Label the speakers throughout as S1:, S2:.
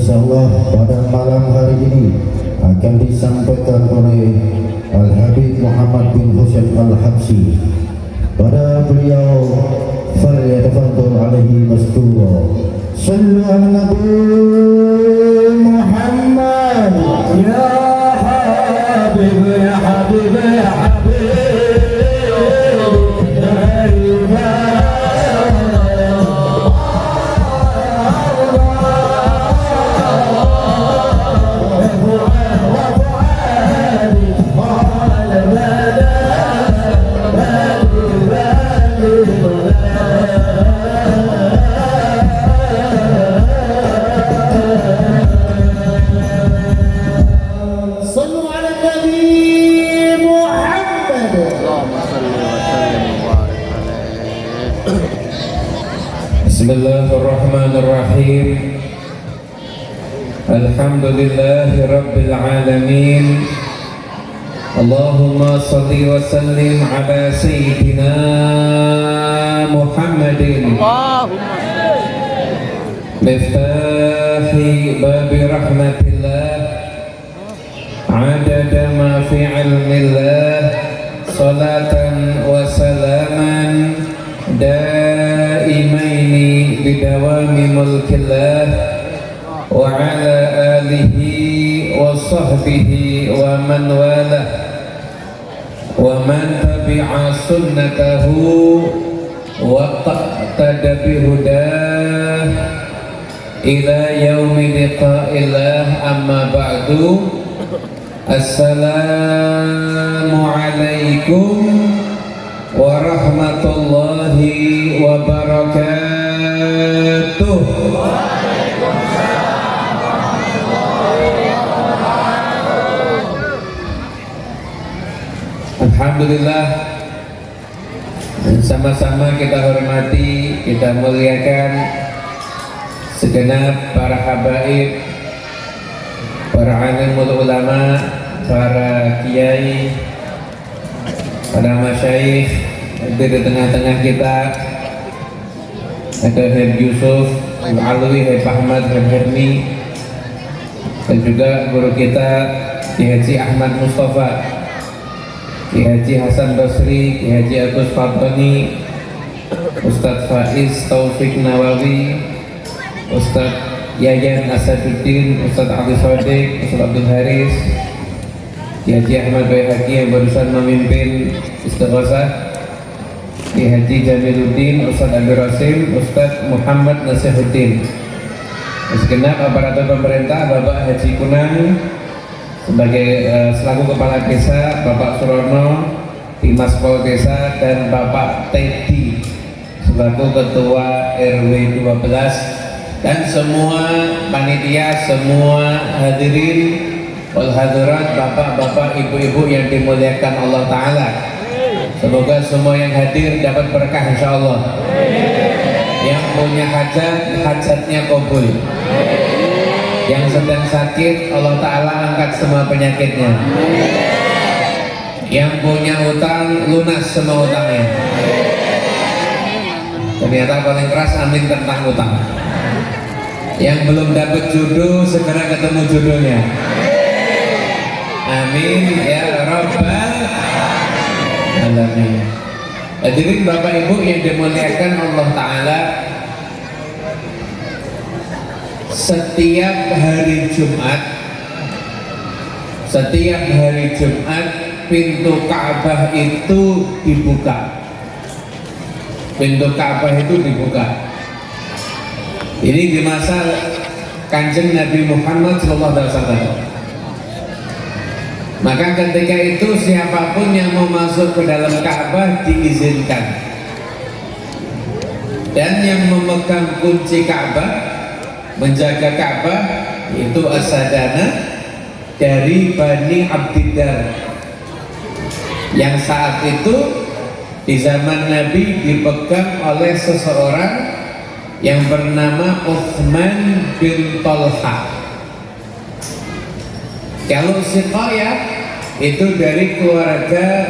S1: insyaallah pada malam hari ini akan disampaikan oleh Al-Habib Muhammad bin Husain Al-Habsyi. Pada beliau falyatafadhal alaihi mastura. Sallu ala Nabi Muhammad. Ya Habib ya Habib ya Habib.
S2: Bismillahirrahmanirrahim. Alhamdulillahi Rabbil Alamin. Allahumma salli wa sallim ala Sayyidina Muhammadin Miftahi babi rahmatillah Adada ma fi ilmillah Salatan wa salaman daimaini bidawami mulkillah wa ala alihi wa sahbihi wa man walah wa man tabi'a sunnatahu wa qa'tada bihudah ila yaumi liqa'illah. Amma ba'du. Assalamu alaikum warahmatullahi wabarakatuh. Alhamdulillah, sama-sama kita hormati, kita muliakan segenap para habaib, para alimul ulama, para kiai, para masyayikh di tengah-tengah kita. Ada Habib Yusuf, Habib Alwi, Habib Ahmad, Habib Hermi, dan juga guru kita Ki Haji Ahmad Mustafa, Ki Haji Hasan Basri, Ki Haji Agus Fatoni, Ustadz Faiz Taufik Nawawi, Ustadz Yayan Asaduddin, Ustadz Abdul Sodik, Ustadz Abdul Haris, Ki Haji Ahmad Bayhaqi yang barusan memimpin Istighosah, Ki Haji Jamiluddin, Ustadz Abdul Rasim, Ustadz Muhammad Nasihuddin, segenap aparatur pemerintah, Bapak Haji Kunang sebagai selaku Kepala Desa, Bapak Surono, Dimas Pol Desa, dan Bapak Teddy selaku Ketua RW 12, dan semua panitia, semua hadirin wal hadirat, bapak-bapak, ibu-ibu yang dimuliakan Allah Ta'ala. Semoga semua yang hadir dapat berkah insyaallah. Yang punya hajat, hajatnya kabul. Yang sedang sakit, Allah Ta'ala angkat semua penyakitnya. Yang punya utang, lunas semua utangnya. Ternyata paling keras amin tentang utang. Yang belum dapat jodoh, segera ketemu jodohnya. Amin ya Rabbal Alamin. Hadirin Bapak Ibu yang dimuliakan Allah Ta'ala, setiap hari Jumat pintu Ka'bah itu dibuka. Ini di masa Kanjeng Nabi Muhammad SAW. Maka ketika itu siapapun yang mau masuk ke dalam Ka'bah diizinkan. Dan yang memegang kunci Ka'bah, menjaga Ka'bah, itu As-Sadana dari Bani Abdiddar, yang saat itu di zaman Nabi dipegang oleh seseorang yang bernama Uthman bin Talha. Kalau Siqayah itu dari keluarga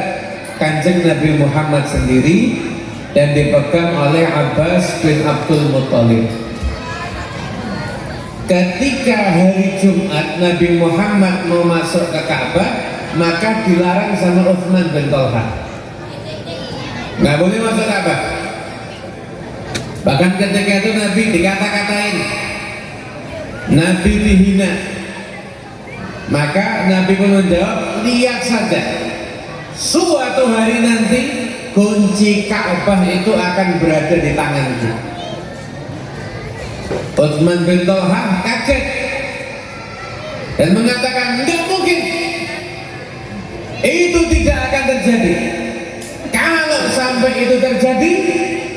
S2: Kanjeng Nabi Muhammad sendiri dan dipegang oleh Abbas bin Abdul Muttalib. ketika hari Jumat Nabi Muhammad mau masuk ke Ka'bah, maka dilarang sama Utsman bin Thalha. Nggak boleh masuk Ka'bah. Bahkan ketika itu Nabi dikata-katain, Nabi dihina. Maka Nabi pun menjawab, lihat saja, suatu hari nanti kunci Ka'bah itu akan berada di tanganku. Utsman bin Thalha kaget dan mengatakan, enggak mungkin, itu tidak akan terjadi. Kalau sampai itu terjadi,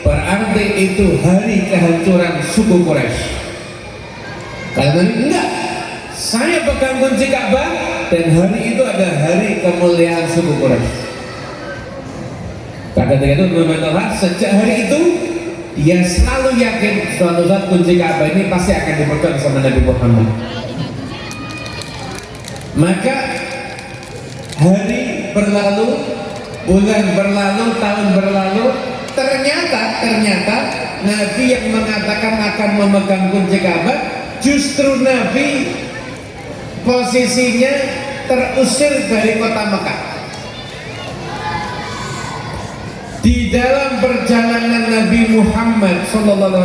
S2: berarti itu hari kehancuran suku Quraisy. Karena enggak, saya pegang kunci Ka'bah dan hari itu ada hari kemuliaan suku Quraisy. Kata itu Utsman bin Thalha, sejak hari itu dia selalu yakin suatu saat kunci Ka'bah ini pasti akan dipegang sama Nabi Muhammad. Maka hari berlalu, bulan berlalu, tahun berlalu, ternyata Nabi yang mengatakan akan memegang kunci Ka'bah, justru Nabi posisinya terusir dari kota Mekah. Di dalam perjalanan Nabi Muhammad SAW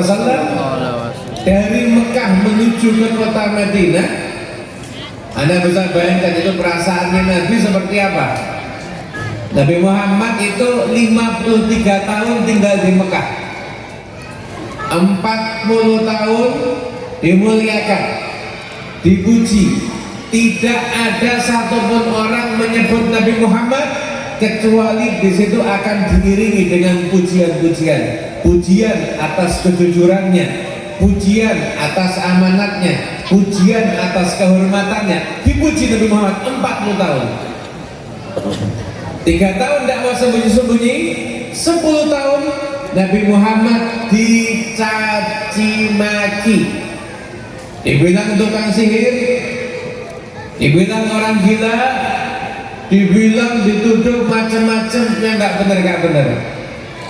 S2: dari Mekah menuju ke kota Madinah, Anda bisa bayangkan itu perasaannya Nabi seperti apa. Nabi Muhammad itu 53 tahun tinggal di Mekah, 40 tahun dimuliakan, dipuji. Tidak ada satupun orang menyebut Nabi Muhammad kecuali di situ akan diiringi dengan pujian-pujian, pujian atas kejujurannya, pujian atas amanatnya, pujian atas kehormatannya. Dipuji Nabi Muhammad 40 tahun. 3 tahun tidak mau sembunyi-sembunyi, 10 tahun Nabi Muhammad dicaci maki, dibilang tukang sihir, dibilang orang gila, dibilang dituduh macam-macam yang nggak benar.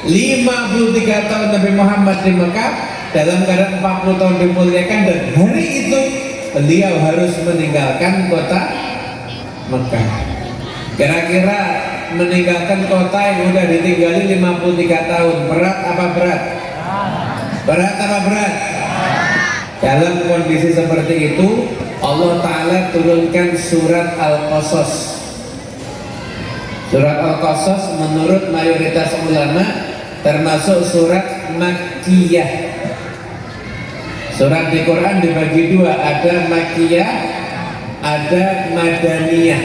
S2: 53 tahun Nabi Muhammad di Mekah, dalam keadaan 40 tahun dimuliakan, dan hari itu beliau harus meninggalkan kota Mekah. Kira-kira meninggalkan kota yang udah ditinggali 53 tahun, berat apa berat? Berat apa berat? Dalam kondisi seperti itu, Allah Ta'ala turunkan surat Al-Qasas. Surat Al-Qasas menurut mayoritas ulama termasuk surat Makkiyah. Surat di Quran dibagi dua, ada Makkiyah, ada Madaniyah.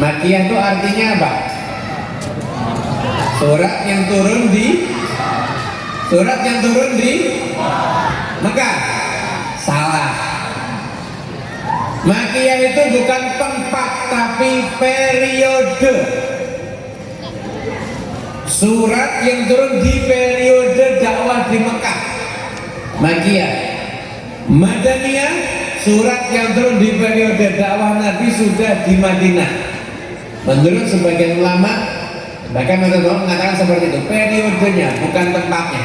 S2: Makkiyah itu artinya apa? Surat yang turun di Mekah. Salah. Makkiyah itu bukan tempat tapi periode. Surat yang turun di periode dakwah di Mekah, Makkiyah. Madaniyah, surat yang turun di periode dakwah Nabi sudah di Madinah. Menurut sebagian ulama, bahkan menurut mengatakan seperti itu, periodenya bukan tempatnya.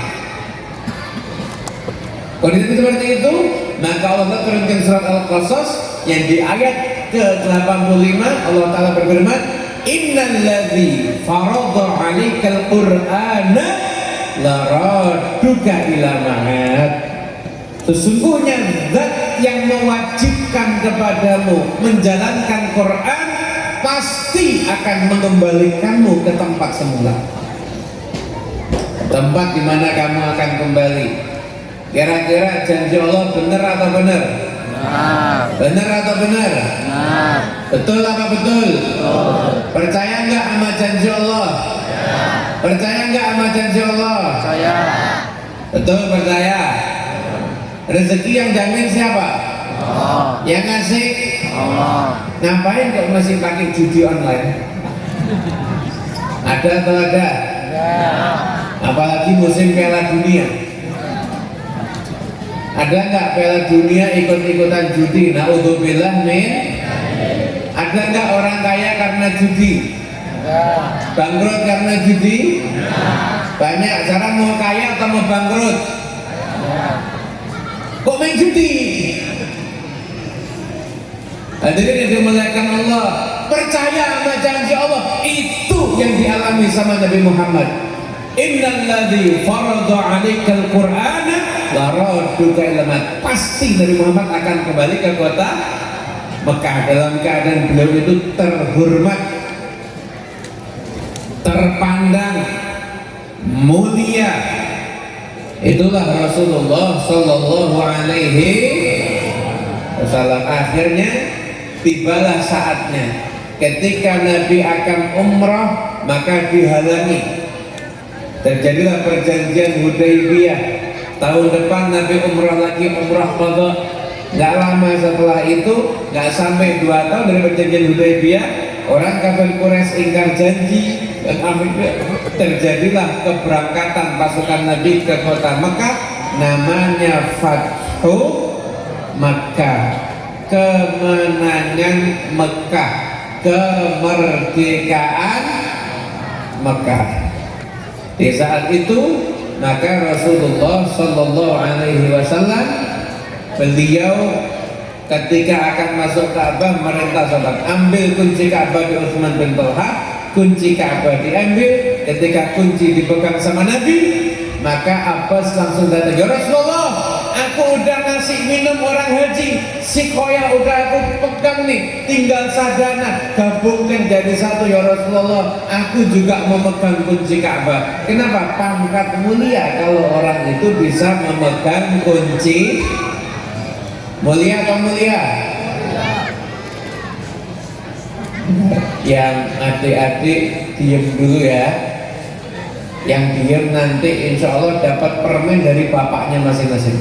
S2: Kondisi seperti itu, maka Allah turunkan surat Al-Qasas yang di ayat ke-85 Allah Ta'ala berfirman, innalladzi farada 'alaikal qur'ana laraduka ila ma'ad. Sesungguhnya zat yang mewajibkan kepadamu menjalankan Quran pasti akan mengembalikanmu ke tempat semula, tempat di mana kamu akan kembali. Kira-kira janji Allah benar atau benar? Benar atau benar? Betul apa betul? Percaya nggak sama janji Allah? Percaya nggak sama janji Allah? Percaya. Betul, percaya. Rezeki yang jamin siapa? Yang ngasih? Ngapain kok masih pakai judi online? Ada atau ada? Apalagi musim Piala Dunia. Ada nggak Piala Dunia ikut-ikutan judi? Naudzubillah min. Ada nggak orang kaya karena judi? Bangkrut karena judi? Banyak. Sekarang mau kaya atau mau bangkrut? kok main judi. Hadirin yang dimuliakan Allah, percaya sama janji Allah. Itu yang dialami sama Nabi Muhammad. Innalladzi farada 'alaikal Qur'ana la radduka ila mat. Pasti Nabi Muhammad akan kembali ke kota Mekah dalam keadaan beliau itu terhormat, terpandang, mulia. Itulah Rasulullah sallallahu alaihi wasallam. Akhirnya tibalah saatnya ketika Nabi akan umrah, maka dihalangi. Terjadilah perjanjian Hudaybiyah. Tahun depan Nabi umrah lagi, umrah qadha. Nggak lama setelah itu, nggak sampai 2 tahun dari perjanjian Hudaybiyah, orang kafir Quraisy ingkar janji dan akhirnya terjadilah keberangkatan pasukan Nabi ke kota Mekah, namanya Fathu Makkah, kemenangan Mekah, kemerdekaan Mekah. Di saat itu maka Rasulullah Sallallahu Alaihi Wasallam beliau ketika akan masuk Ka'bah merintah sahabat, ambil kunci Ka'bah di Utsman bin Talha. Kunci Ka'bah diambil, ketika kunci dipegang sama Nabi, maka Abbas langsung datang, ya Rasulullah, aku udah ngasih minum orang haji, si koya udah aku pegang nih, tinggal sadana, gabungkan jadi satu ya Rasulullah. Aku juga memegang kunci Ka'bah. Kenapa? Pangkat mulia kalau orang itu bisa memegang kunci. Mulia atau mulia? Yang adik-adik diem dulu ya. Yang diem nanti insya Allah dapat permen dari bapaknya masing-masing.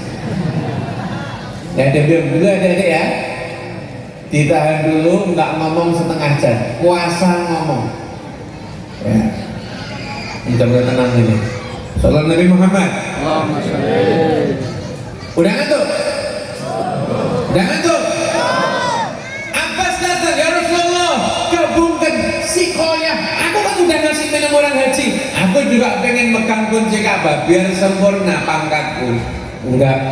S2: Ya diem dulu adik-adik ya. Ditahan dulu, nggak ngomong setengah jam. Puasa ngomong. Ya. Kita boleh tenang ini. Salam Nabi Muhammad. Udah ngantuk? Udah ngantuk? Abbas datang, ya Rasulullah, gabungkan si koya. Aku kan udah ngasih minum orang haji. Aku juga pengen megang kunci Ka'bah biar sempurna pangkatku. Enggak.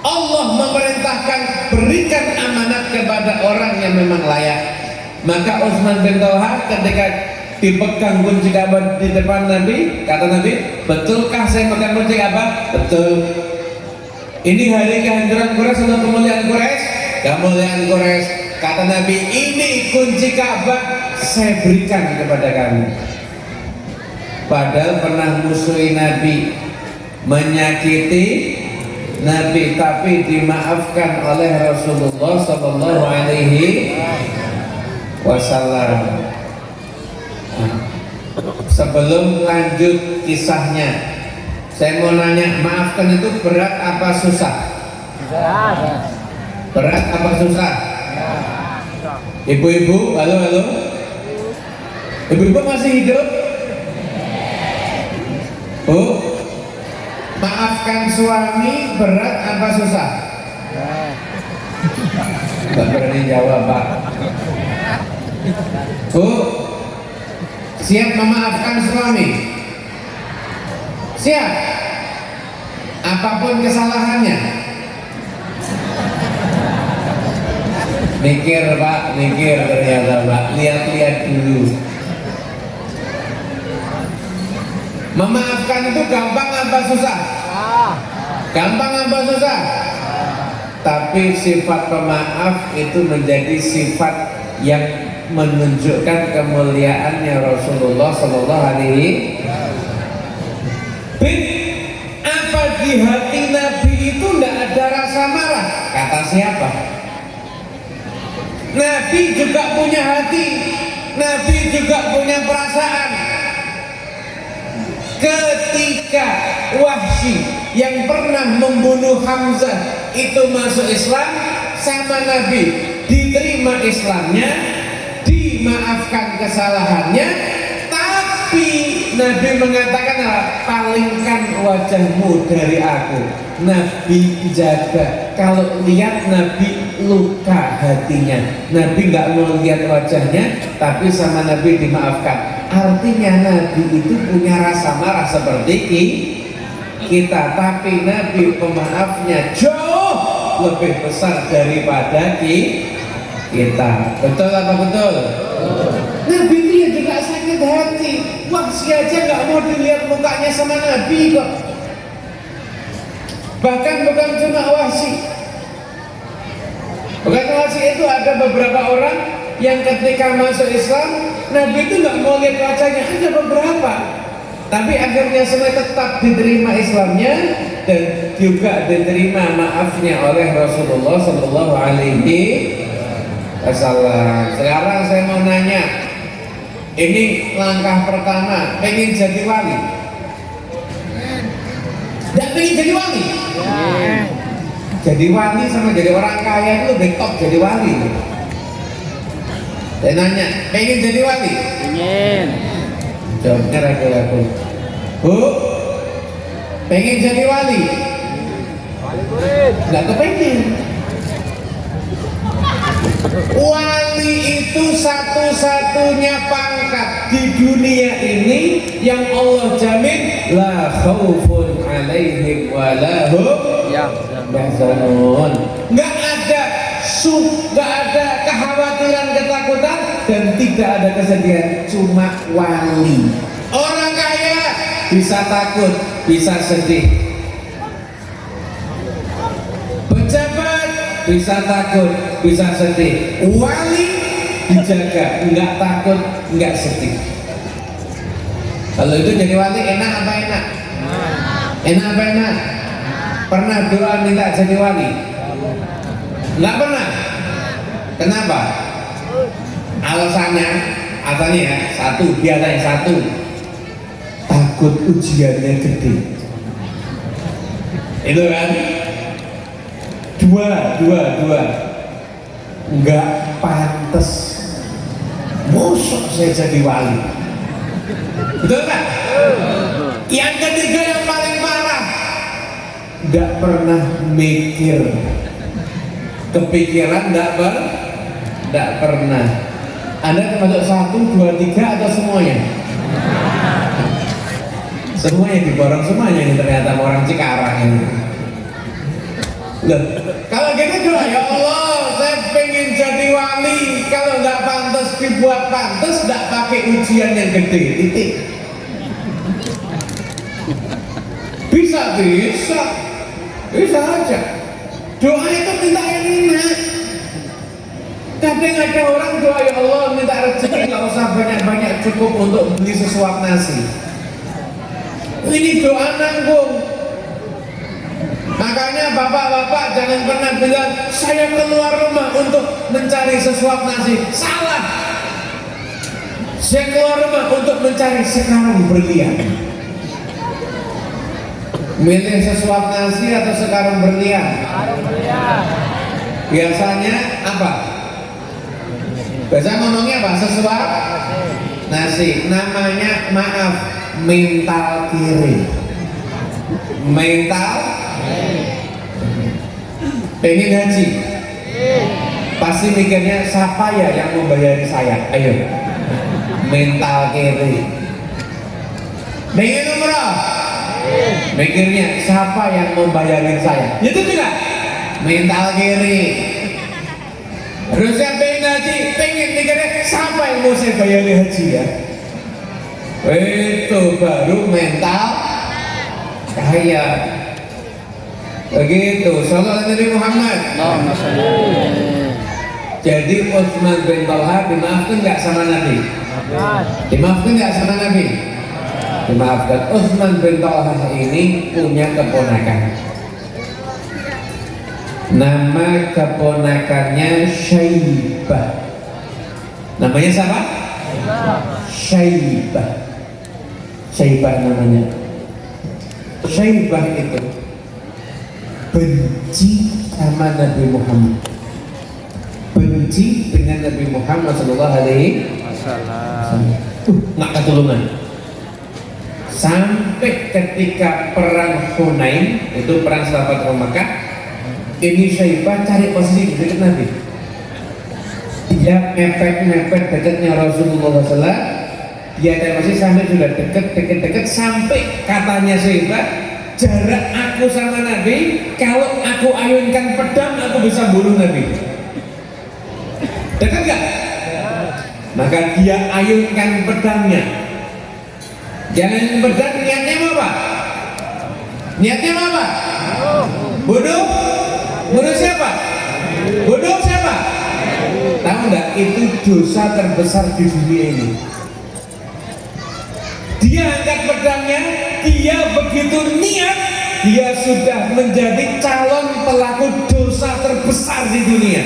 S2: Allah memerintahkan berikan amanat kepada orang yang memang layak. Maka Utsman bin Talha ketika dipegang kunci Ka'bah di depan Nabi, kata Nabi, betulkah saya megang kunci Ka'bah? Betul. Ini hari kehancuran Quraisy atau kemuliaan Quraisy? Kemuliaan Quraisy. Kata Nabi, ini kunci Ka'bah saya berikan kepada kamu. Padahal pernah musuhi Nabi, menyakiti Nabi, tapi dimaafkan oleh Rasulullah Sallallahu Alaihi Wasallam. Sebelum lanjut kisahnya, saya mau nanya, maafkan itu berat apa susah? Berat apa susah? Ibu-ibu, halo halo. Ibu-ibu masih hidup? Bu, maafkan suami berat apa susah? Gak berani jawab Pak. Bu, siap memaafkan suami? Siap? Apapun kesalahannya? Mikir Pak, mikir ternyata Pak. Lihat-lihat dulu. Memaafkan itu gampang apa susah? Gampang apa susah? Tapi sifat pemaaf itu menjadi sifat yang menunjukkan kemuliaannya Rasulullah Sallallahu Alaihi Wasallam. Apa di hati Nabi itu tidak ada rasa marah? Kata siapa? Nabi juga punya hati, Nabi juga punya perasaan. Ketika Wahsy yang pernah membunuh Hamzah itu masuk Islam sama Nabi, diterima Islamnya, dimaafkan kesalahannya, tapi Nabi mengatakan, palingkan wajahmu dari aku. Nabi jaga, kalau lihat Nabi luka hatinya. Nabi nggak mau lihat wajahnya, tapi sama Nabi dimaafkan. Artinya Nabi itu punya rasa marah seperti kita, tapi Nabi pemaafnya jauh lebih besar daripada kita. Betul apa betul? Nabi itu ya juga sakit hati. Wahsy aja nggak mau dilihat mukanya sama Nabi kok. Bahkan bukan cuma Wahsy. Bukan Wahsy, itu ada beberapa orang yang ketika masuk Islam, Nabi itu nggak mau lihat wajahnya, ada beberapa. Tapi akhirnya semua tetap diterima Islamnya dan juga diterima maafnya oleh Rasulullah Sallallahu Alaihi Wasallam. Sekarang saya mau nanya, ini langkah pertama, pengen jadi wali? Tidak pengen jadi wali? Jadi wali sama jadi orang kaya itu lebih top jadi wali. Saya nanya, pengen jadi wali?
S3: Ingin.
S2: Jawabnya ragu-ragu. Bu, pengen jadi wali? Nggak kepengen. Wali itu satu-satunya pangkat di dunia ini yang Allah jamin la khaufun alaihim wa la hum yahzanun. Nggak ada kekhawatiran, ketakutan, dan tidak ada kesedihan, cuma wali. Orang kaya bisa takut, bisa sedih. Pejabat bisa takut, bisa sedih. Wali dijaga, nggak takut, nggak sedih. Kalau itu jadi wali enak apa enak? Enak apa enak? Pernah doa minta jadi wali? Nggak pernah. Kenapa? Alasannya ya satu, biasanya satu, takut ujiannya gede. Itu kan? Dua, nggak pantas. Mosok saya jadi wali. Betul kan? Yang ketiga yang paling parah, nggak pernah mikir. Kepikiran nggak pernah. Anda termasuk 1, 2, 3 atau semuanya? Semuanya diborong semuanya ini ternyata orang Cikarang ini. Loh, kalau gitu doa, ya Allah, saya pengen jadi wali. Kalau nggak pantas dibuat pantas, nggak pakai ujian yang gede. Titik. Bisa aja. Doa itu minta yang enak. Kadang ada orang doa, ya Allah minta rezeki nggak usah banyak-banyak, cukup untuk beli sesuap nasi. Ini doa nanggung. Makanya bapak-bapak jangan pernah bilang saya keluar rumah untuk mencari sesuap nasi. Salah. Saya keluar rumah untuk mencari sekarang berlian. Milih sesuap nasi atau sekarang berlian? Biasanya apa? Biasa ngomongnya apa? Sesuap nasi. Namanya, maaf, mental kiri. Mental pengen haji, pasti mikirnya siapa ya yang membayari saya? Ayo, mental kiri. Pengen umrah, mikirnya siapa yang membayarin saya? Itu juga mental kiri. Harusnya pengen haji, pengen mikirnya siapa yang mau saya bayari haji ya? Itu baru mental kaya. Begitu. Sallallahu Nabi Muhammad. Jadi Utsman bin Talha dimaafkan nggak sama Nabi? Dimaafkan nggak sama Nabi? Dimaafkan. Utsman bin Talha ini punya keponakan. Nama keponakannya Syaibah. Namanya siapa? Syaibah. Syaibah namanya. Syaibah itu benci sama Nabi Muhammad, benci dengan Nabi Muhammad Sallallahu Alaihi Wasallam. Nggak ketulungan. Sampai ketika perang Hunain, itu perang sahabat Mekah, ini Syaibah cari posisi di dekat Nabi. Dia mepet dekatnya Rasulullah SAW. Dia cari posisi sampai sudah dekat sampai katanya Syaibah, jarak aku sama Nabi, kalau aku ayunkan pedang aku bisa bunuh Nabi. Dekat gak? Maka dia ayunkan pedangnya. Jangan pedang, niatnya apa? Niatnya apa? Bunuh? Bunuh siapa? Bunuh siapa? Tahu nggak? Itu dosa terbesar di dunia ini. Dia angkat pedangnya, dia begitu niat, dia sudah menjadi calon pelaku dosa terbesar di dunia.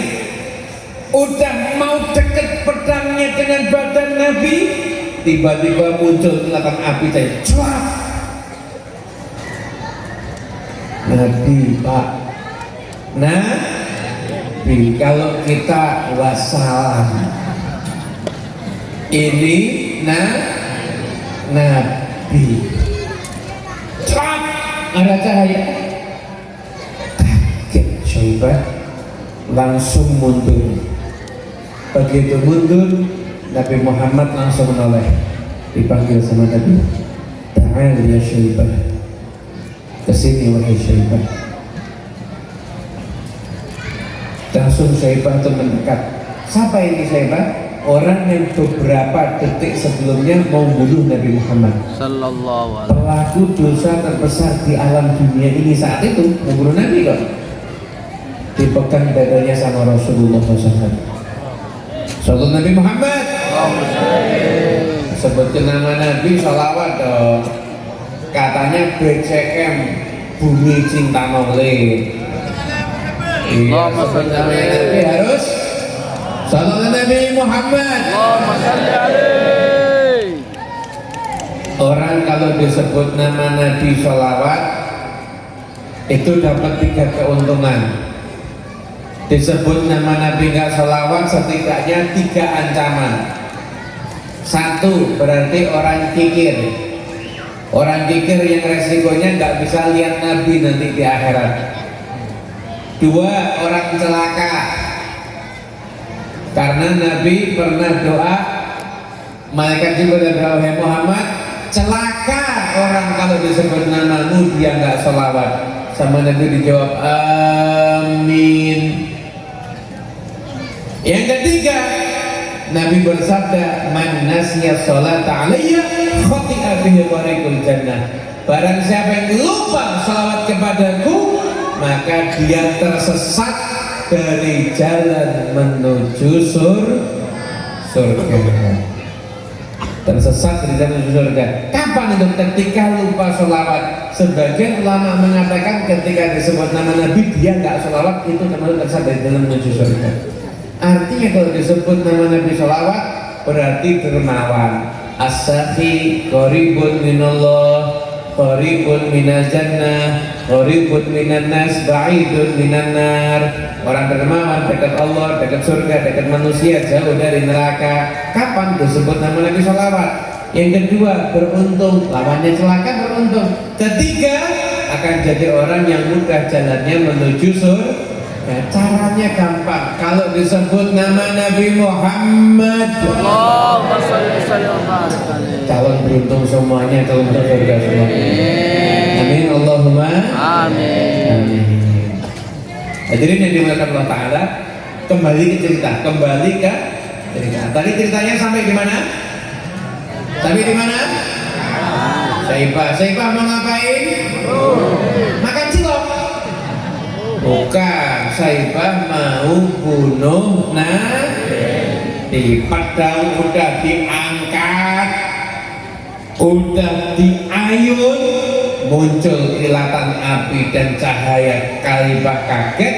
S2: Udah mau deket pedangnya dengan badan Nabi, tiba-tiba muncul kilatan api tadi. Cuak. Nabi, Pak. Nabi, kalau kita wassalam, ini Nabi. Cuak. Ada cahaya. Kaget Syaibah, langsung mundur. Begitu mundur, Nabi Muhammad langsung menoleh, dipanggil sama Nabi. Ta'al ya Syaibah, kesini wahai Syaibah. Langsung Syaibah itu mendekat. Siapa ini Syaibah? Orang yang beberapa detik sebelumnya mau bunuh Nabi Muhammad sallallahu alaihi wasallam. Pelaku dosa terbesar di alam dunia ini saat itu membunuh Nabi kok. Dipegang dadanya sama Rasulullah SAW. Suatu Nabi Muhammad, sebutkan nama Nabi, salawat dong. Katanya BCM, bumi cinta maulid. Iya, sebut nama Nabi harus salawat Nabi Muhammad. Orang kalau disebut nama Nabi salawat itu dapat 3 keuntungan. Disebut nama Nabi nggak sholawat setidaknya 3 ancaman. 1, berarti orang kikir. Orang kikir yang resikonya nggak bisa lihat Nabi nanti di akhirat. 2, orang celaka. Karena Nabi pernah doa, malaikat juga berdoa, wahai Muhammad, celaka orang kalau disebut namamu dia nggak sholawat. Sama Nabi dijawab, amin. Yang ketiga, Nabi bersabda, man nasiya sholata alayya khati'a bihi tariqul jannah. Barang siapa yang lupa salawat kepadaku, maka dia tersesat dari jalan menuju surga. Tersesat dari jalan menuju surga. Kapan itu? Ketika lupa sholawat. Sebagian ulama mengatakan ketika disebut nama Nabi dia nggak sholawat, itu termasuk tersesat dari jalan menuju surga. Artinya kalau disebut nama Nabi sholawat berarti dermawan. As-sakhi qaribun minallah, qaribun minal jannah, qaribun minan nas, ba'idun minan nar. Orang dermawan, dekat Allah, dekat surga, dekat manusia, jauh dari neraka. Kapan disebut nama Nabi sholawat? Yang kedua, beruntung, lawannya celaka, beruntung. Ketiga, akan jadi orang yang mudah jalannya menuju surga. Nah, caranya gampang. Kalau disebut nama Nabi Muhammad, calon beruntung semuanya, calon surga semuanya. Amin, Allahumma amin. Hadirin yang dimuliakan Allah Ta'ala, kembali ke cerita. Tadi ceritanya sampai di mana? Sampai di mana? Syaibah mau ngapain? Makan cilok. Bukan, Syaibah mau bunuh Nabi. Pedang udah diangkat, udah diayun, muncul kilatan api dan cahaya. Syaibah kaget,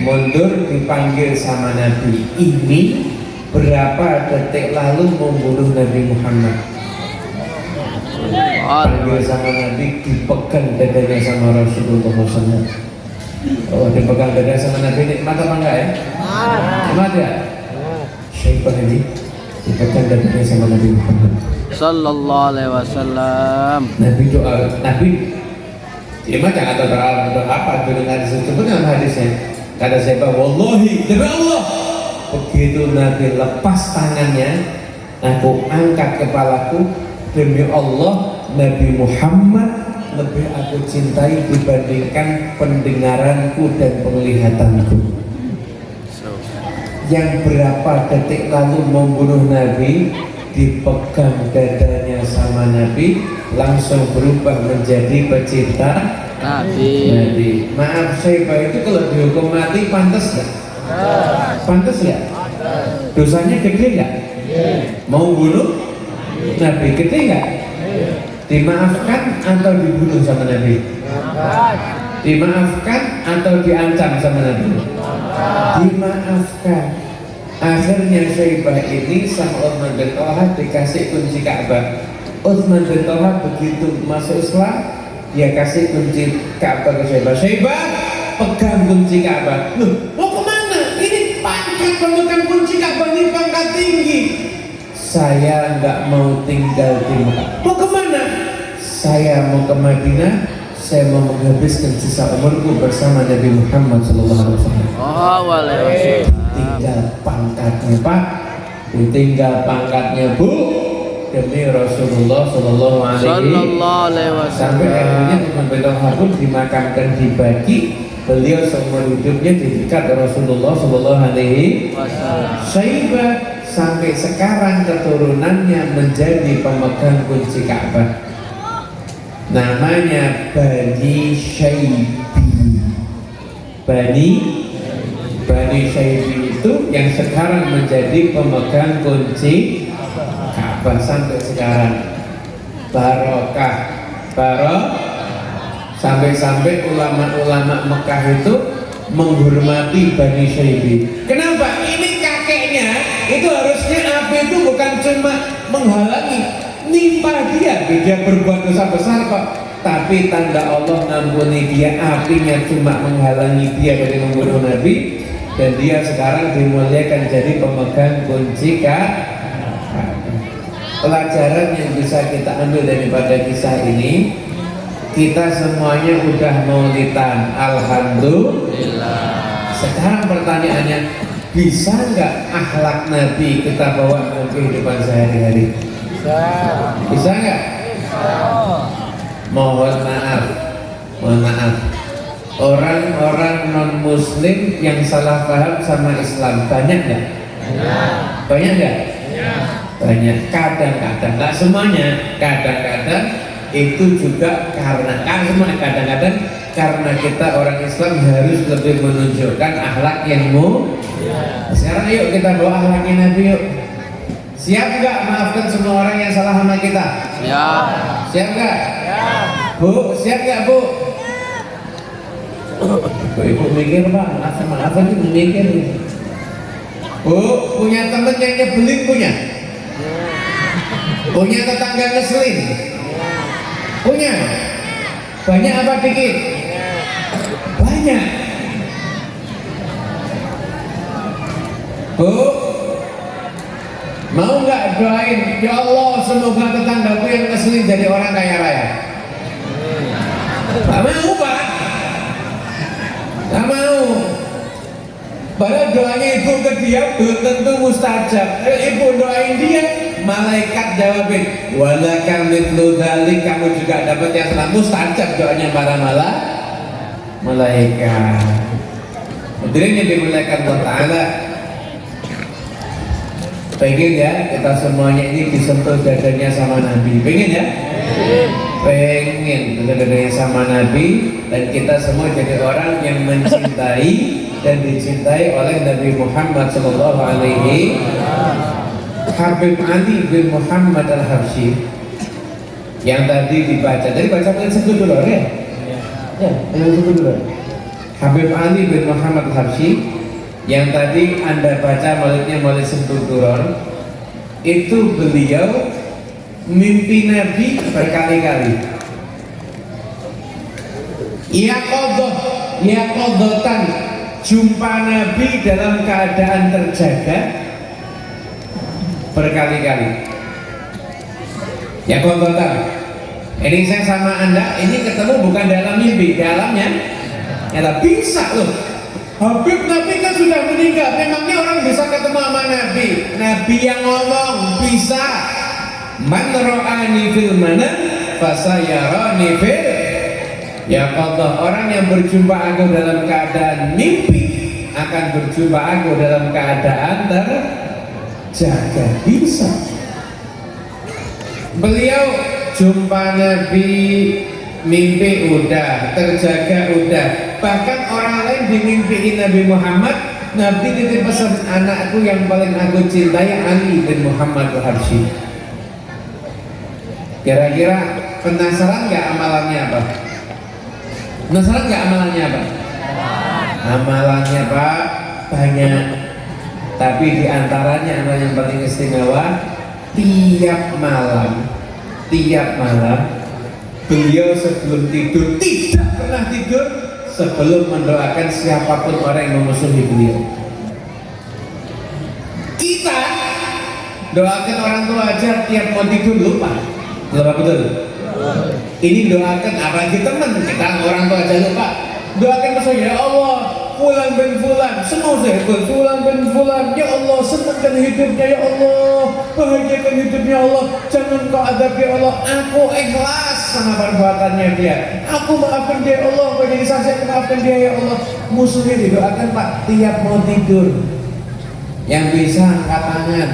S2: mundur, dipanggil sama Nabi. Ini berapa detik lalu membunuh Nabi Muhammad. Panggil sama Nabi, dipegang dadanya sama Rasulullah SAW. Oh, dipegang dada sama Nabi, nikmat apa enggak ya? Nikmat ya? Syaibah ini dipegang dadanya sama Nabi Muhammad sallallahu alaihi wasallam. Nabi doa, Nabi Imam jangan doa apa dengan disebut dalam hadisnya. Kata Syaibah, wallahi demi Allah, begitu Nabi lepas tangannya, aku angkat kepalaku, demi Allah Nabi Muhammad lebih aku cintai dibandingkan pendengaranku dan penglihatanku. Yang berapa detik lalu membunuh Nabi, dipegang dadanya sama Nabi, langsung berubah menjadi pecinta Nabi. Maaf Syaibah itu kalau dihukum mati pantas nggak? Pantas nggak? Dosanya gede nggak? Mau bunuh Nabi gede nggak? Dimaafkan atau dibunuh sama Nabi? Dimaafkan atau diancam sama Nabi? Dimaafkan. Akhirnya Syaibah ini sama Utsman bin Talha dikasih kunci Ka'bah. Utsman bin Talha begitu masuk Islam, dia kasih kunci Ka'bah ke Syaibah. Syaibah, pegang kunci Ka'bah. Loh, mau kemana? Ini pangkat pemegang kunci Ka'bah, ini pangkat tinggi. Saya nggak mau tinggal di Mekah. Mau kemana? Saya mau ke Madinah. Saya mau menghabiskan sisa umurku bersama Nabi Muhammad SAW. Tinggal pangkatnya Pak, ditinggal pangkatnya Bu, demi Rasulullah Sallallahu Alaihi Wasallam. Sampai akhirnya Utsman bin Talha pun dimakamkan di Baqi. Beliau seumur hidupnya di dekat Rasulullah Sallallahu Alaihi Wasallam. Syaibah sampai sekarang keturunannya menjadi pemegang kunci Ka'bah. Namanya Bani Syaibi. Bani Syaibi itu yang sekarang menjadi pemegang kunci Ka'bah sampai sekarang. Barokah, sampai-sampai ulama-ulama Mekah itu menghormati Bani Syaibi. Kenapa? Ini kakeknya itu harusnya api itu bukan cuma menghalangi, nimpa dia berbuat dosa besar kok, tapi tanda Allah ngampuni dia, apinya cuma menghalangi dia dari membunuh Nabi, dan dia sekarang dimuliakan jadi pemegang kunci Ka'bah. Pelajaran yang bisa kita ambil daripada kisah ini, kita semuanya udah maulidan, alhamdulillah. Sekarang pertanyaannya, bisa nggak akhlak Nabi kita bawa dalam kehidupan sehari-hari? Bisa nggak? Mohon maaf, orang-orang non muslim yang salah paham sama Islam banyak nggak? Banyak nggak? Banyak. Kadang-kadang, nggak semuanya, kadang-kadang itu juga karena kadang-kadang karena kita orang Islam harus lebih menunjukkan akhlak yang mulia. Sekarang yuk kita bawa akhlaknya Nabi yuk. Siap nggak maafkan semua orang yang salah sama kita? Siap. Siap nggak? Siap. Bu, siap nggak Bu? Ibu mikir Pak, maaf ini mikir. Bu, punya temen yang nyebelin punya? Punya tetangga ngeselin? Punya? Banyak apa dikit? Banyak. Bu, mau nggak doain, ya Allah semoga tetanggaku yang ngeselin jadi orang kaya raya? Gak mau Pak, gak mau. Padahal doanya ibu ke dia belum tentu mustajab. Ibu doain dia, malaikat jawabin, walakal mithlu dzalik, kamu juga dapat yang sama, mustajab doanya para malaikat. Hadirin yang dimuliakan Allah Ta'ala, pengen ya kita semuanya ini disentuh dadanya sama Nabi? Pengen ya? Pengen dadanya sama Nabi, dan kita semua jadi orang yang mencintai dan dicintai oleh Nabi Muhammad Sallallahu Alaihi Wasallam. Habib Ali bin Muhammad Al-Habsyi yang tadi dibaca, tadi baca mulai satu dulu ya? Ya, satu dulu. Habib Ali bin Muhammad Al-Habsyi yang tadi Anda baca maulidnya maulid Sentuturon, itu beliau mimpi Nabi berkali-kali. Ya qodotan, jumpa Nabi dalam keadaan terjaga berkali-kali. Ya qodotan, ini saya sama Anda ini ketemu bukan dalam mimpi, dalamnya nyata. Bisa loh. Habib Nabi kan sudah meninggal, memangnya orang bisa ketemu sama Nabi? Nabi yang ngomong bisa. Man ra'ani fil manam fasayarani fil yaqadha. Orang yang berjumpa aku dalam keadaan mimpi akan berjumpa aku dalam keadaan terjaga. Bisa. Beliau jumpa Nabi, mimpi udah, terjaga udah. Bahkan orang lain dimimpiin Nabi Muhammad. Nabi titip pesan, anakku yang paling aku cintai Ali bin Muhammad al-Habsyi. Kira-kira penasaran nggak amalannya apa? Penasaran nggak amalannya apa? Amalannya Pak banyak. Tapi diantaranya amalan yang paling istimewa, tiap malam beliau sebelum tidur tidak pernah tidur sebelum mendoakan siapapun orang yang memusuhi beliau. Kita doakan orang tua aja tiap mau tidur lupa betul? Ini doakan apalagi teman kita, orang tua aja lupa. Doakan pesan, ya Allah fulan bin fulan, semua saya fulan bin fulan, ya Allah senangkan hidupnya, ya Allah bahagiakan hidupnya, ya Allah jangan kau adab, ya Allah aku ikhlas sama perbuatannya dia, aku maafkan dia, ya Allah kau jadi saksi aku maafkan dia, ya Allah. Musuhnya didoakan Pak tiap mau tidur. Yang bisa angkat tangan,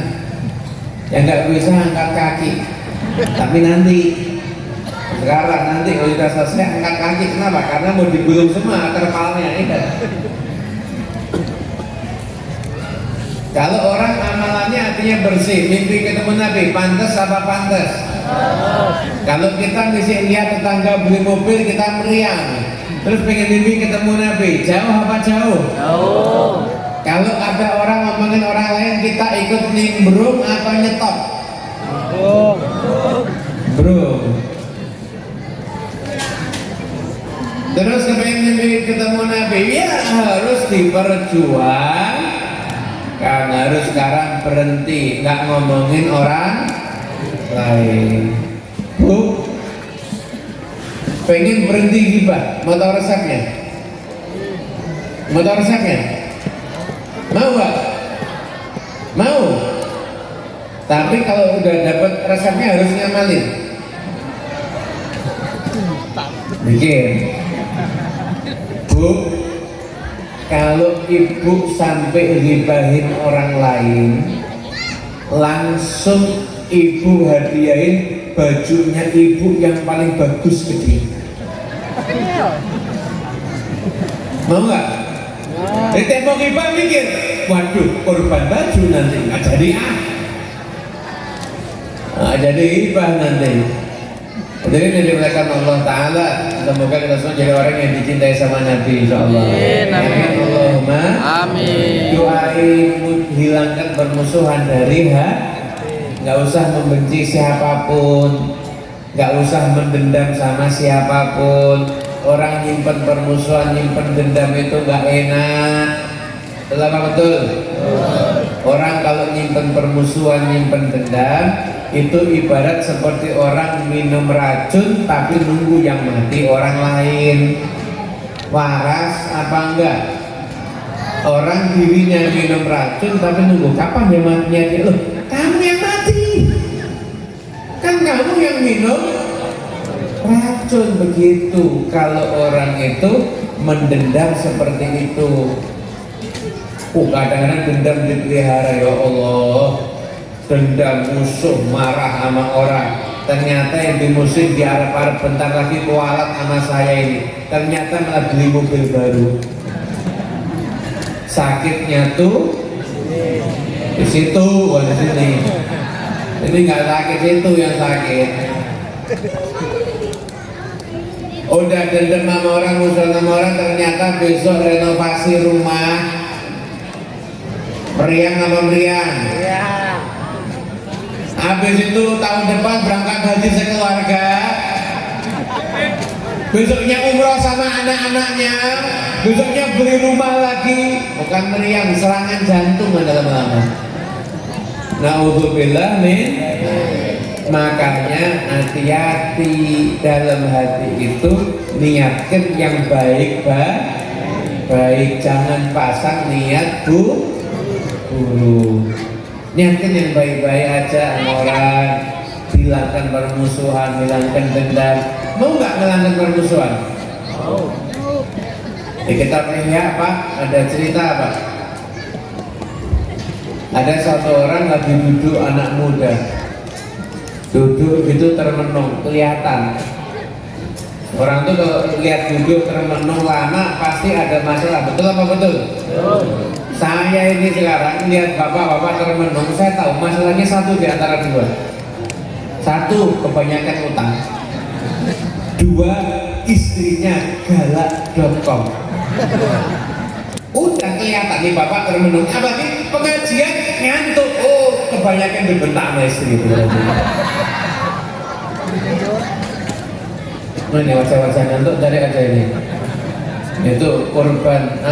S2: yang nggak bisa angkat kaki. Tapi nanti sekarang nanti kalau sudah selesai angkat kaki, kenapa? Karena mau digulung semua terpalnya ini kan. Kalau orang amalannya artinya bersih, mimpi ketemu Nabi, pantas apa pantas? Kalau kita mesti lihat tetangga beli mobil kita meriang, terus pengen mimpi ketemu Nabi, jauh apa jauh? Jauh. Kalau ada orang ngomongin orang lain, kita ikut nimbrung atau nyetop? Bro. Terus kepengen mimpi ketemu Nabi, ya harus diperjuang. Kan harus sekarang berhenti, nggak ngomongin orang lain. Bu, pengen berhenti gibah, mau tahu resepnya? Mau tahu resepnya? Mau nggak? Mau. Tapi kalau udah dapat resepnya harus ngamalin. Bikin. Bu, kalau ibu sampai ribahin orang lain, langsung ibu hadiahin bajunya ibu yang paling bagus ke dia. Mau nggak? Di tembok ibu mikir, waduh korban baju nanti nggak jadi jadi ibah nanti. Jadi ini dimuliakan Allah Ta'ala. Semoga kita semua jadi orang yang dicintai sama Nabi, insyaAllah. Amin. Allahumma amin. Doain hilangkan permusuhan dari nggak usah membenci siapapun, nggak usah mendendam sama siapapun. Orang nyimpen permusuhan, nyimpen dendam itu nggak enak. Betul apa betul? Orang kalau nyimpen permusuhan, nyimpen dendam, itu ibarat seperti orang minum racun tapi nunggu yang mati orang lain. Waras apa enggak? Orang dirinya minum racun tapi nunggu kapan dia matinya dia. Loh, kamu yang mati, kan kamu yang minum racun. Begitu kalau orang itu mendendam seperti itu. Kadang-kadang dendam dipelihara, ya Allah, dendam, musuh, marah sama orang. Ternyata yang dimusuhin diharap-harap bentar lagi kualat sama saya ini. Ternyata malah beli mobil baru. Sakitnya tuh di situ, di sini. Ini nggak sakit, itu yang sakit. Udah dendam sama orang, musuh sama orang, ternyata besok renovasi rumah. Meriang apa meriang? Habis itu tahun depan berangkat haji sekeluarga, besoknya umroh sama anak-anaknya, besoknya beli rumah lagi. Bukan meriang, serangan jantung ada lama-lama. Na'udzubillah min. Makanya hati-hati dalam hati itu, niatkan yang baik-baik, jangan pasang niat buruk. Niatkan yang baik-baik aja sama orang. hilangkan permusuhan, hilangkan dendam. Mau nggak hilangkan permusuhan? Kita punya Pak, ada cerita Pak. Ada satu orang lagi duduk, anak muda duduk itu termenung, kelihatan orang tuh kalau lihat duduk termenung lama pasti ada masalah, betul apa betul? Saya ini sekarang lihat bapak-bapak termenung, saya tahu masalahnya satu di antara dua. Satu, kebanyakan utang. Dua, istrinya galak.com. Udah kelihatan nih bapak termenung. Apa nih pengajian ngantuk? Oh, kebanyakan dibentak sama istri itu. Nah, ini wajah-wajah ngantuk dari aja ini. Itu korban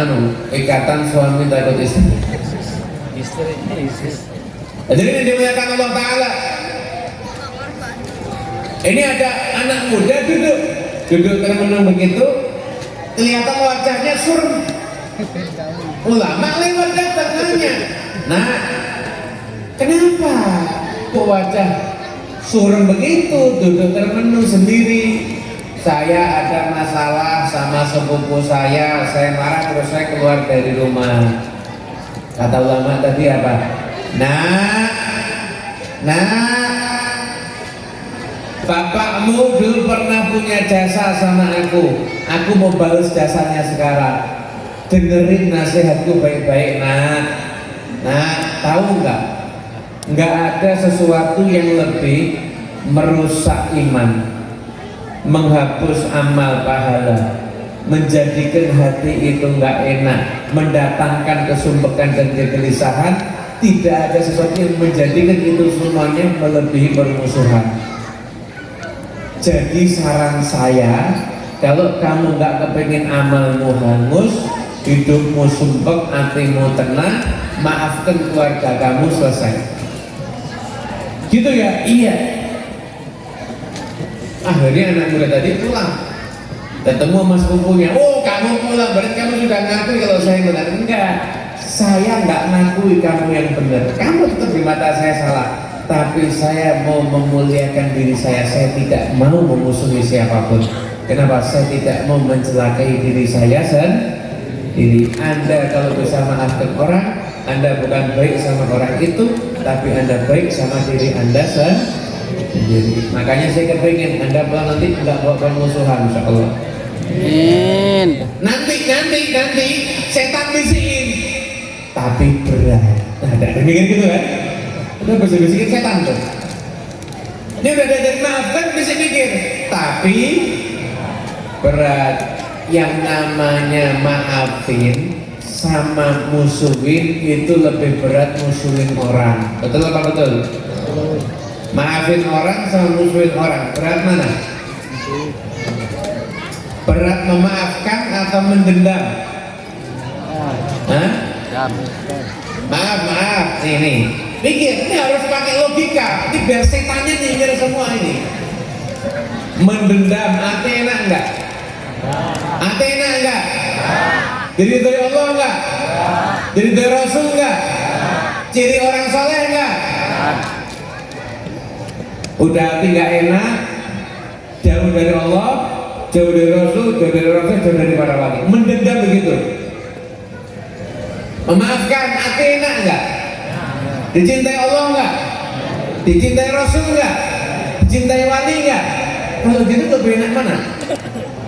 S2: ikatan suami takut istri. Jadi ini dimuliakan Allah Ta'ala. Ini ada anak muda duduk termenung begitu, kelihatan wajahnya suram. Ulama lewat datang nanya, nah kenapa kok wajah suram begitu, duduk termenung sendiri? Saya ada masalah sama sepupu saya marah terus saya keluar dari rumah. Kata ulama tadi apa? Bapakmu dulu pernah punya jasa sama aku mau balas jasanya sekarang. Dengerin nasihatku baik-baik, tahu nggak ada sesuatu yang lebih merusak iman, menghapus amal pahala, menjadikan hati itu nggak enak, mendatangkan kesumpekan dan kegelisahan. Tidak ada sesuatu yang menjadikan itu semuanya melebihi permusuhan. Jadi saran saya, kalau kamu nggak kepingin amalmu hangus, hidupmu sumpek, hatimu tenang, maafkan keluarga kamu, selesai. Gitu ya? Iya. Akhirnya anak muda tadi pulang, ketemu sama sepupunya. Oh, kamu pulang, berarti kamu sudah ngakui kalau saya benar. Enggak, saya nggak ngakui kamu yang benar. Kamu tetap di mata saya salah, tapi saya mau memuliakan diri saya tidak mau memusuhi siapapun. Kenapa? Saya tidak mau mencelakai diri saya sendiri. Anda kalau bisa maafkan orang, Anda bukan baik sama orang itu, tapi Anda baik sama diri Anda sendiri. Makanya saya kepingin Anda pulang nanti nggak bawa permusuhan, insya Allah.
S3: Amin.
S2: Nanti setan bisikin, tapi berat. Ada mikir gitu kan? Udah bisikin setan tuh. Ini udah dari maafkan bisa mikir, tapi berat. Yang namanya maafin sama musuhin itu lebih berat musuhin orang. Betul apa betul? Maafin orang sama musuhin orang, berat mana? Berat memaafkan atau mendendam? Hah? Maaf nih. Pikir, ini harus pakai logika. Ini biar setannya nyindir semua ini. Mendendam, hati enak enggak? Hati enak enggak? Jadi dari Allah enggak? Jadi dari Rasul enggak? Ciri orang soleh enggak? Udah hati enggak enak, jauh dari Allah, jauh dari Rasul, jauh dari para wali. Mendendam begitu. Memaafkan, hati enak enggak? Dicintai Allah enggak? Dicintai Rasul enggak? Dicintai wali enggak? Kalau gitu lebih enak mana?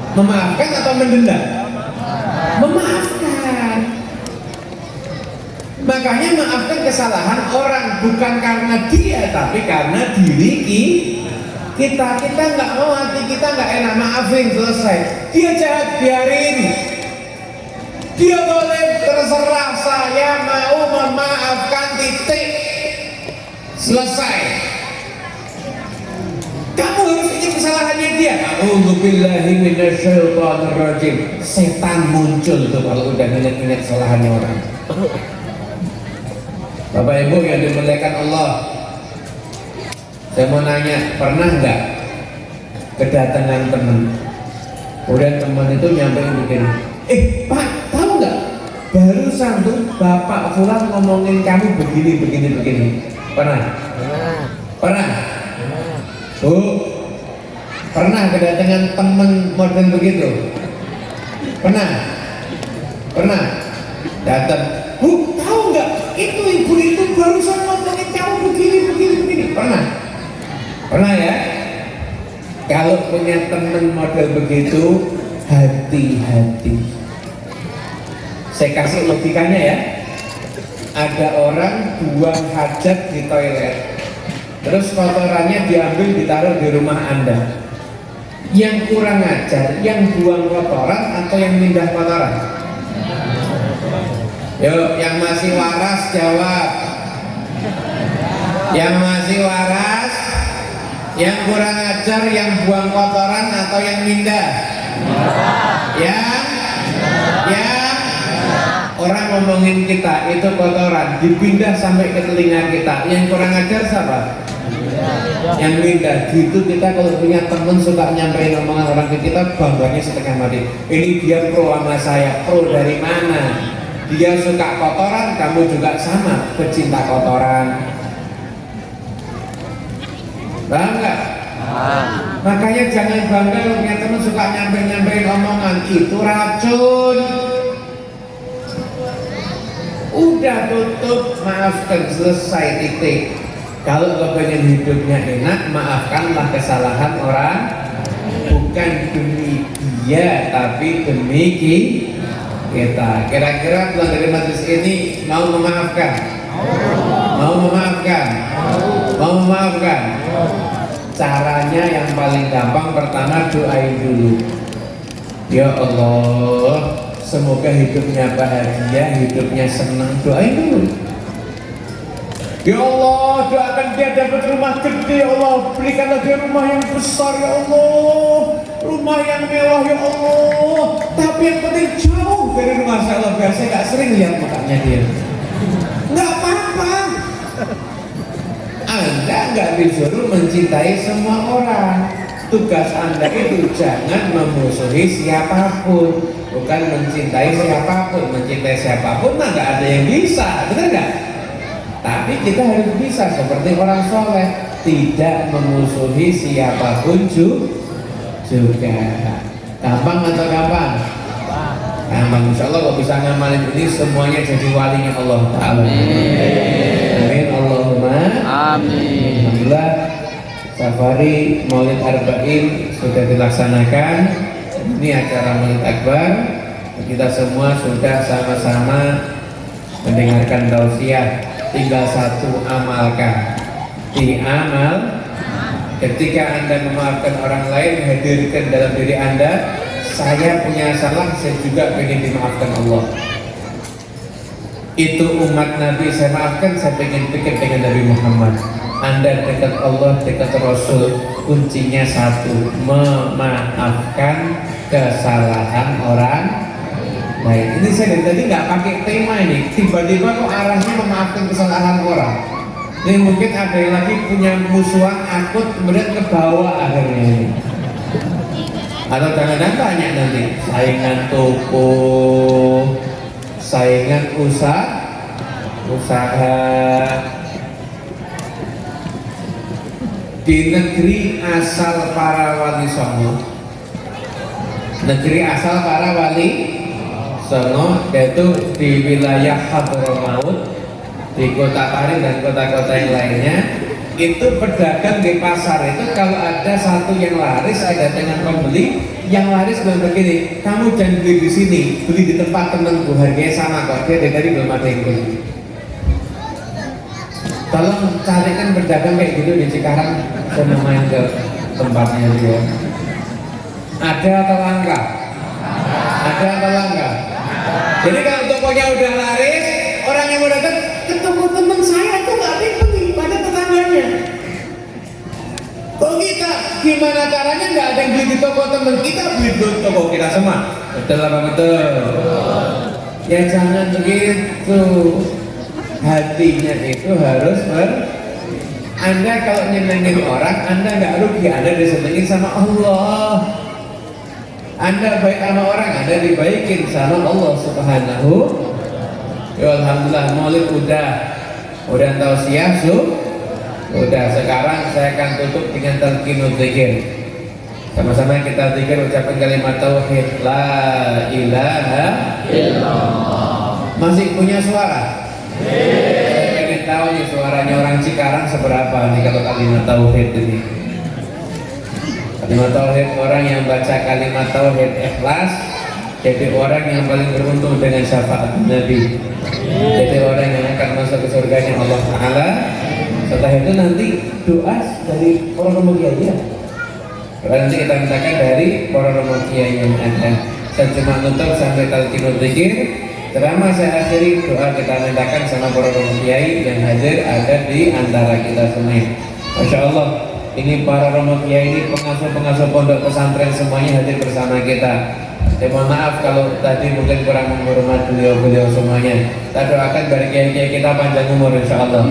S2: Memaafkan atau mendendam? Memaafkan. Makanya maafkan kesalahan orang bukan karena dia, tapi karena diri kita. Kita nggak mau, hati kita nggak enak, maafin, selesai. Dia jahat, biarin. Dia boleh, terserah, saya mau memaafkan, titik, selesai. Kamu harus ingat kesalahannya dia. A'udzubillahi minasyaitonirrajim. Setan muncul tuh kalau udah ingat-ingat kesalahannya orang. Bapak Ibu yang dimuliakan Allah, saya mau nanya, pernah nggak kedatangan teman, kemudian teman itu nyampein begini, Pak, tahu nggak? Barusan tuh Bapak Fulan ngomongin kamu begini. Pernah? Pernah? Bu, pernah kedatangan teman model begitu? Pernah? Pernah? Datang, Bu, tahu nggak? Itu ibu itu barusan ngomongin kamu begini. Pernah? Pernah ya? Kalau punya teman model begitu, hati-hati. Saya kasih logikanya ya. Ada orang buang hajat di toilet, terus kotorannya diambil ditaruh di rumah Anda. Yang kurang ajar, yang buang kotoran atau yang mindah kotoran? Yuk, yang masih waras jawab. Yang masih waras, yang kurang ajar, yang buang kotoran atau yang mindah? Yang orang ngomongin kita itu kotoran dipindah sampai ke telinga kita. Yang kurang ajar siapa? Yang mindah. Gitu kita kalau punya teman suka nyampein omongan orang ke kita, bangganya setengah mati. Ini dia pro sama saya. Pro dari mana? Dia suka kotoran, kamu juga sama, pecinta kotoran. Paham nggak? Makanya jangan bangga kalau punya teman suka nyampein omongan. Itu racun. Udah tutup, maafkan, selesai, titik. Kalau kau pengen hidupnya enak, maafkanlah kesalahan orang. Bukan demi dia, tapi demi kita. Kira-kira pulang dari majelis ini mau memaafkan? Mau memaafkan? Mau memaafkan? Caranya yang paling gampang, pertama doain dulu. Ya Allah, semoga hidupnya bahagia, hidupnya senang. Doain dulu. Ya Allah, doakan dia dapat rumah gede. Ya Allah, berikanlah dia rumah yang besar. Ya Allah, rumah yang mewah. Ya Allah, tapi yang penting jauh dari rumah saya. Allah, biar saya gak sering lihat mukanya dia. Nggak apa-apa. Anda nggak disuruh mencintai semua orang. Tugas Anda itu jangan memusuhi siapapun, bukan mencintai siapapun. Mencintai siapapun mah nggak ada yang bisa, benar nggak? Tapi kita harus bisa seperti orang soleh, tidak memusuhi siapapun juga. Gampang atau gampang? Gampang. Insya Allah kalau bisa ngamalin ini semuanya jadi walinya Allah Ta'ala. Amin. Allahumma amin. Alhamdulillah, safari Maulid Arba'in sudah dilaksanakan. Ini acara Maulid Akbar. Kita semua sudah sama-sama mendengarkan tausiah. Tinggal satu, amalkan. Diamal. Ketika Anda memaafkan orang lain, hadirkan dalam diri Anda, saya punya salah, saya juga ingin dimaafkan Allah. Itu umat Nabi saya maafkan, saya ingin dekat dengan Nabi Muhammad. Anda dekat Allah, dekat Rasul, kuncinya satu, memaafkan kesalahan orang lain. Ini saya dari tadi nggak pakai tema ini, tiba-tiba kok arahnya memaafkan kesalahan orang. Ini mungkin ada yang lagi punya musuhan akut, kemudian ke bawah akhirnya ini. Atau jangan tanya nanti, saingan toko, saingan usaha. Di negeri asal para wali songo, negeri asal para wali songo, yaitu di wilayah Hadramaut, di kota Paris dan kota-kota yang lainnya. Itu pedagang di pasar itu kalau ada satu yang laris, ada dengan pembeli yang laris bilang begini, kamu jangan beli di sini, beli di tempat temanku, harganya sama kok. Dia dari tadi belum ada yang beli. Tolong carikan pedagang kayak gitu di Cikarang, saya mau main ke tempatnya dia. Ada atau langka? Ada atau langka? Jadi kalau tokonya udah laris, orang yang mau datang ke toko teman saya itu nggak ada yang beli, pada tetangganya. Kok kita gimana caranya nggak ada yang beli di toko teman kita, beli di toko kita semua? Betul apa betul? Ya jangan begitu. Hatinya itu harus Anda kalau nyenengin orang, Anda nggak rugi, Anda disenengin sama Allah. Anda baik sama orang, Anda dibaikin sama Allah Subhanahu. Ya Alhamdulillah, Maulid udah tausiah udah. Sekarang saya akan tutup dengan talqinul dzikir. Sama-sama kita zikir ucapkan kalimat tauhid la ilaha illallah. Masih punya suara? Saya pengen tahu nih suaranya orang Cikarang seberapa nih kalau kalimat tauhid ini. Kalimat tauhid, orang yang baca kalimat tauhid ikhlas jadi orang yang paling beruntung dengan syafaat Nabi. Jadi orang yang akan masuk ke surganya Allah Ta'ala. Setelah itu nanti doa dari para romo kiai ya. Nanti kita mintakan dari para romo kiai yang ada. Saya cuma nutup sampai talqinul dzikir. Ceramah saya akhiri, doa kita mintakan sama para romo kiai yang hadir ada di antara kita semua. Masya Allah, ini para romo kiai ini pengasuh-pengasuh pondok pesantren semuanya hadir bersama kita. Mohon maaf kalau tadi mungkin kurang menghormat beliau-beliau semuanya. Kita doakan bagi kiai-kiai kita panjang umur insyaallah.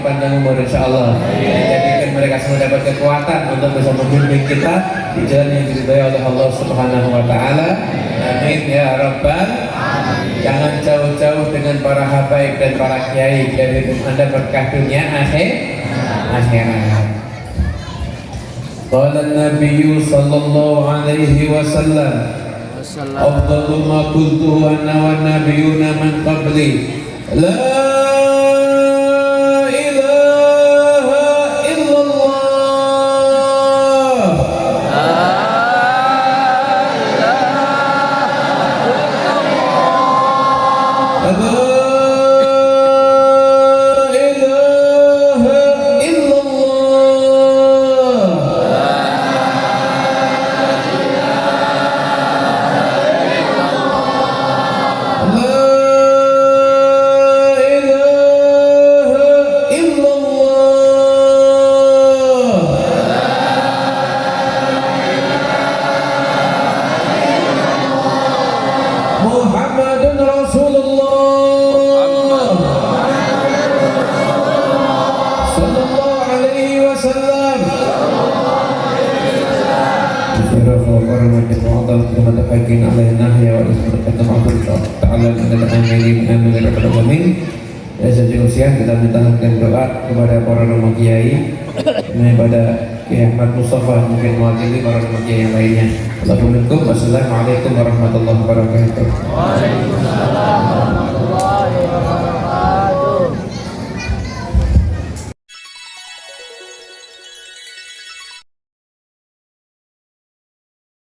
S2: Panjang umur insyaallah. Jadikan mereka semua dapat kekuatan untuk bisa membimbing kita di jalan yang diridhai oleh Allah Subhanahu wa taala. Amin ya rabbal. Jangan jauh-jauh dengan para habaib dan para kiai dari Anda berkah dunia akhirat. Qala an-nabiy sallallahu alaihi wasallam afdalu ma qultu ana wan nabiyyuna man qabli la ilaha illallah. Muhammadun Rasulullah sallallahu alaihi wasallam. Bismillahirrahmanirrahim. Wa ta'ala haqqin alaina ya wa ismatu ta'ala minal aminin amin ya rabbal alamin. Sejak usia kita mintakan doa kepada para romo kiai, kepada Kiai Ahmad Mustafa, mungkin mewakili para romo kiai yang lainnya. Assalamualaikum warahmatullahi wabarakatuh. Waalaikumsalam.